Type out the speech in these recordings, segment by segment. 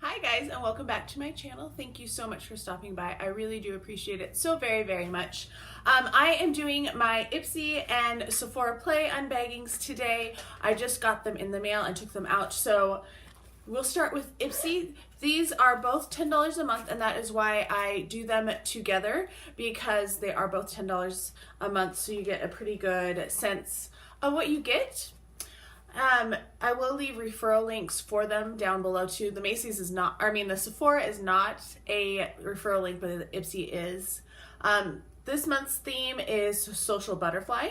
Hi guys, and welcome back to my channel. Thank you so much for stopping by. I really do appreciate it so very much. I am doing my Ipsy and Sephora Play unbaggings today. I just got them in the mail and took them out. So we'll start with Ipsy. These are both $10 a month, and that is why I do them together, because they are both $10 a month, so you get a pretty good sense of what you get. I will leave referral links for them down below too. The Macy's is not, the Sephora is not a referral link, but the Ipsy is. This month's theme is Social Butterfly.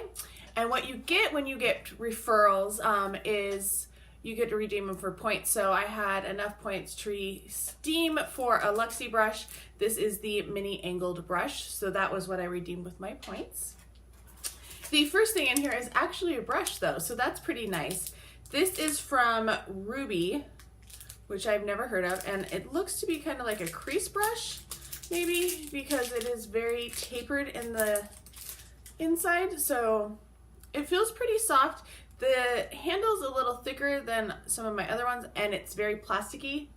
And what you get when you get referrals is you get to redeem them for points. So I had enough points to redeem for a Luxie brush. This is the mini angled brush. So that was what I redeemed with my points. The first thing in here is actually a brush though, so that's pretty nice. This is from Ruby, which I've never heard of, and it looks to be kind of like a crease brush, maybe, because it is very tapered in the inside, so it feels pretty soft. The handle's a little thicker than some of my other ones, and it's very plasticky.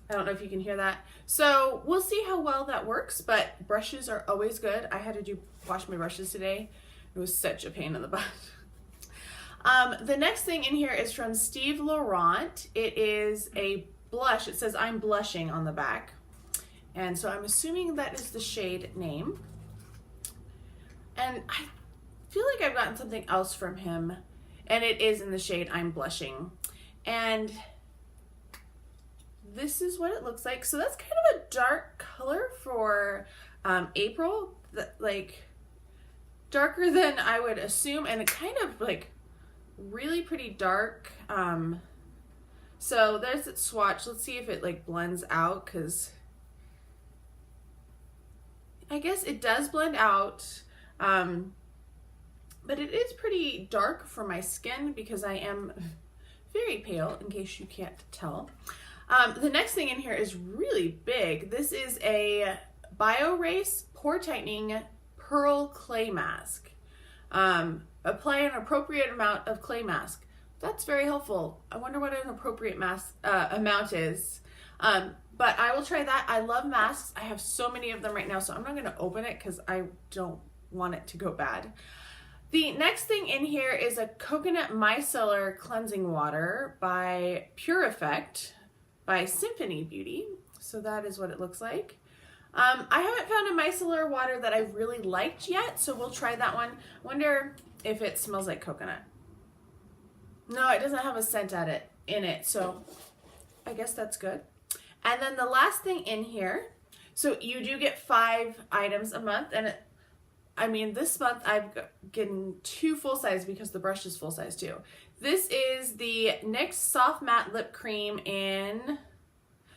I don't know if you can hear that. So we'll see how well that works, but brushes are always good. I had to wash my brushes today. It was such a pain in the butt. The next thing in here is from Steve Laurent. It is a blush. It says I'm blushing on the back. And so I'm assuming that is the shade name. And I feel like I've gotten something else from him, and it is in the shade I'm blushing. And this is what it looks like. So that's kind of a dark color for April, like darker than I would assume, and it kind of like really pretty dark. So there's its swatch. Let's see if it like blends out, because I guess it does blend out, but it is pretty dark for my skin because I am very pale, in case you can't tell. The next thing in here is really big. This is a BioRace Pore Tightening Pearl Clay Mask. Apply an appropriate amount of clay mask. That's very helpful. I wonder what an appropriate mask amount is. But I will try that. I love masks. I have so many of them right now, so I'm not going to open it because I don't want it to go bad. The next thing in here is a Coconut Micellar Cleansing Water by Pure Effect by Symphony Beauty. So that is what it looks like. I haven't found a micellar water that I've really liked yet, so we'll try that one. Wonder if it smells like coconut. No, it doesn't have a scent in it, so I guess that's good. And then the last thing in here, so you do get 5 items a month, and this month I've gotten 2 full size because the brush is full size too. This is the NYX Soft Matte Lip Cream in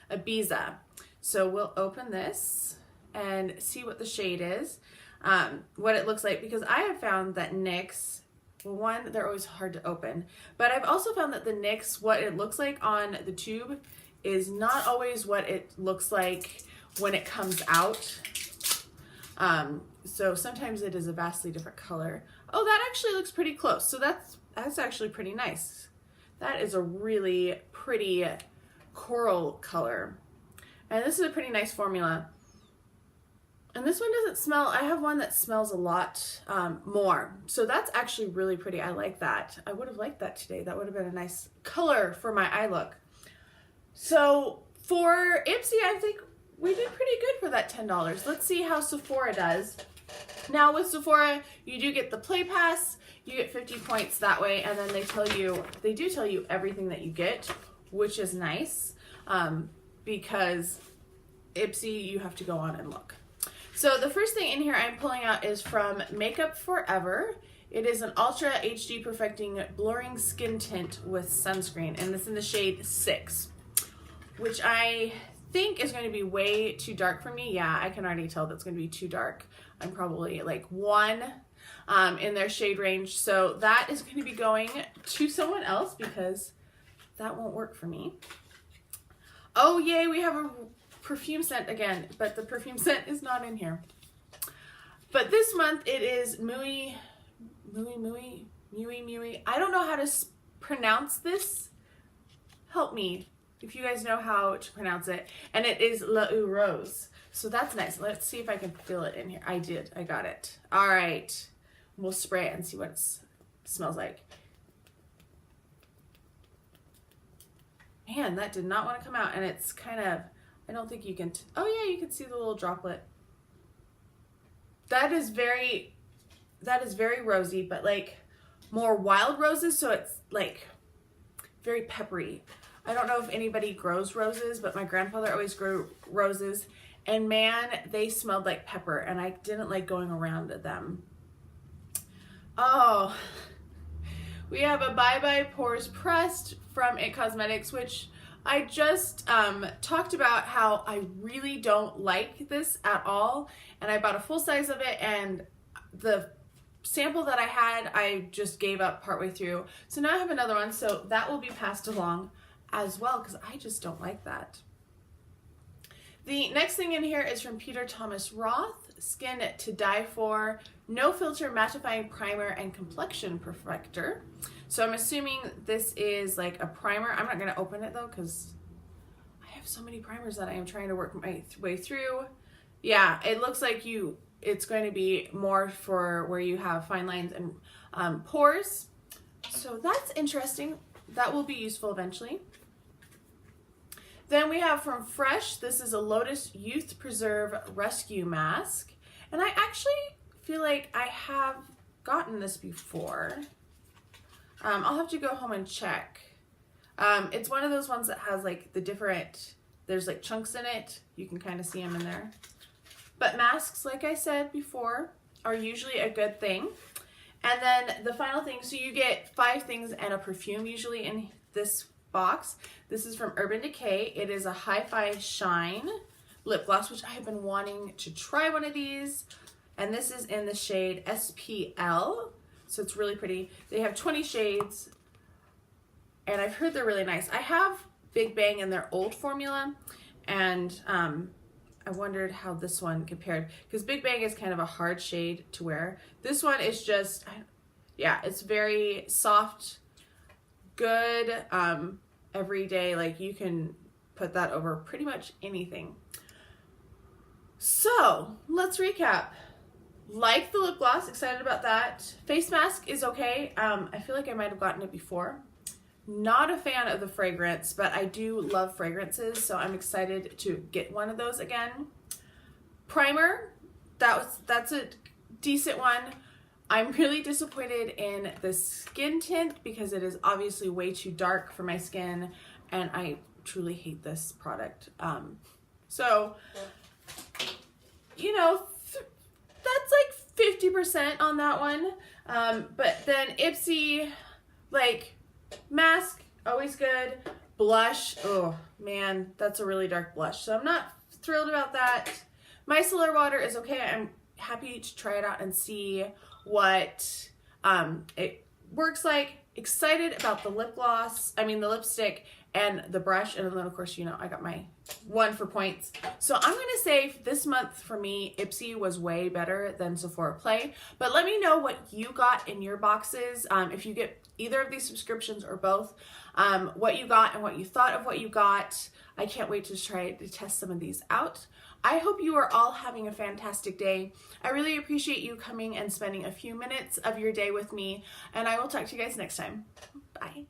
Ibiza. So we'll open this and see what the shade is, what it looks like, because I have found that NYX, well, one, they're always hard to open, but I've also found that the NYX, what it looks like on the tube is not always what it looks like when it comes out. So sometimes it is a vastly different color. Oh, that actually looks pretty close. So that's actually pretty nice. That is a really pretty coral color. And this is a pretty nice formula. And this one doesn't smell, I have one that smells a lot more. So that's actually really pretty. I like that. I would have liked that today. That would have been a nice color for my eye look. So for Ipsy, I think we did pretty good for that $10. Let's see how Sephora does. Now with Sephora, you do get the Play Pass. You get 50 points that way, and then they do tell you everything that you get, which is nice, because Ipsy, you have to go on and look. So the first thing in here I'm pulling out is from Makeup Forever. It is an Ultra HD Perfecting Blurring Skin Tint with Sunscreen, and it's in the shade 6, which I think is going to be way too dark for me. Yeah, I can already tell that's going to be too dark. I'm probably like 1 in their shade range. So that is going to be going to someone else because that won't work for me. Oh, yay, we have a perfume scent again, but the perfume scent is not in here. But this month it is Mui. I don't know how to pronounce this. Help me. if you guys know how to pronounce it. And it is La Eau Rose. So that's nice. Let's see if I can fill it in here. I did. I got it. All right. We'll spray it and see what it smells like. Man, that did not want to come out. And it's kind of, I don't think you can, oh yeah, you can see the little droplet. That is very rosy, but like more wild roses. So it's like very peppery. I don't know if anybody grows roses, but my grandfather always grew roses. And man, they smelled like pepper, and I didn't like going around them. Oh, we have a Bye Bye Pores Pressed from It Cosmetics, which I just talked about how I really don't like this at all. And I bought a full size of it, and the sample that I had, I just gave up partway through. So now I have another one, so that will be passed along as well, because I just don't like that. The next thing in here is from Peter Thomas Roth, Skin to Die For, No Filter Mattifying Primer and Complexion Perfector. So I'm assuming this is like a primer. I'm not going to open it though, because I have so many primers that I am trying to work my way through. Yeah, it looks like it's going to be more for where you have fine lines and pores. So that's interesting. That will be useful eventually. Then we have from Fresh, this is a Lotus Youth Preserve Rescue Mask. And I actually feel like I have gotten this before. I'll have to go home and check. It's one of those ones that has like the different, there's like chunks in it. You can kind of see them in there. But masks, like I said before, are usually a good thing. And then the final thing, so you get 5 things and a perfume usually in this box. This is from Urban Decay. It is a Hi-Fi Shine lip gloss, which I have been wanting to try one of these. And this is in the shade SPL. So it's really pretty. They have 20 shades, and I've heard they're really nice. I have Big Bang in their old formula, and I wondered how this one compared, because Big Bang is kind of a hard shade to wear. This one is just, yeah, it's very soft, good, everyday, like you can put that over pretty much anything. So let's recap. Like the lip gloss, excited about that. Face mask is okay. I feel like I might have gotten it before. Not a fan of the fragrance, but I do love fragrances, so I'm excited to get one of those again. Primer, that's a decent one. I'm really disappointed in the skin tint because it is obviously way too dark for my skin, and I truly hate this product. So, you know, that's like 50% on that one. But then Ipsy, like, mask, always good. Blush, oh man, that's a really dark blush. So I'm not thrilled about that. Micellar water is okay. I'm happy to try it out and see what it works like. Excited about the lip gloss, the lipstick and the brush. And then of course, you know, I got my one for points. So I'm gonna say this month for me, Ipsy was way better than Sephora Play. But let me know what you got in your boxes. If you get either of these subscriptions or both, what you got and what you thought of what you got. I can't wait to try to test some of these out. I hope you are all having a fantastic day. I really appreciate you coming and spending a few minutes of your day with me, and I will talk to you guys next time. Bye.